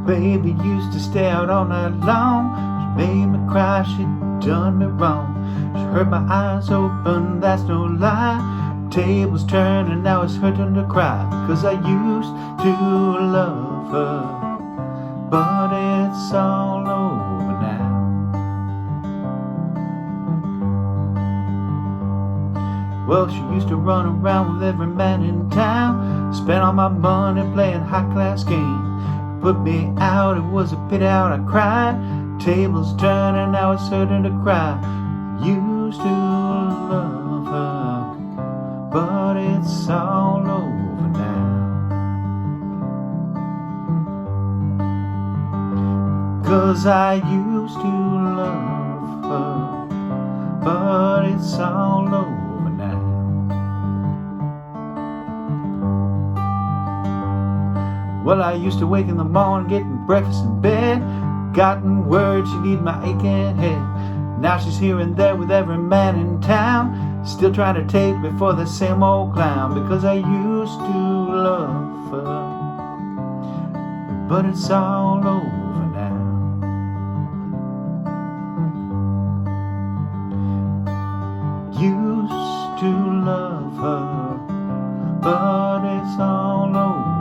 Baby used to stay out all night long. She made me cry, she'd done me wrong. She heard my eyes open, that's no lie. Tables turned and now it's her turn to cry. Cause I used to love her, but it's all over now. Well, she used to run around with every man in town, spent all my money playing high-class games. Put me out, it was a pity out, I cried. Tables turned and now it's her turn to cry. Used to love her, but it's all over now. Cause I used to love her, but it's all over now. Well, I used to wake in the morning, getting breakfast in bed, gotten word she need my aching head. Now she's here and there with every man in town, still trying to take me for the same old clown. Because I used to love her, but it's all over now. Used to love her, but it's all over.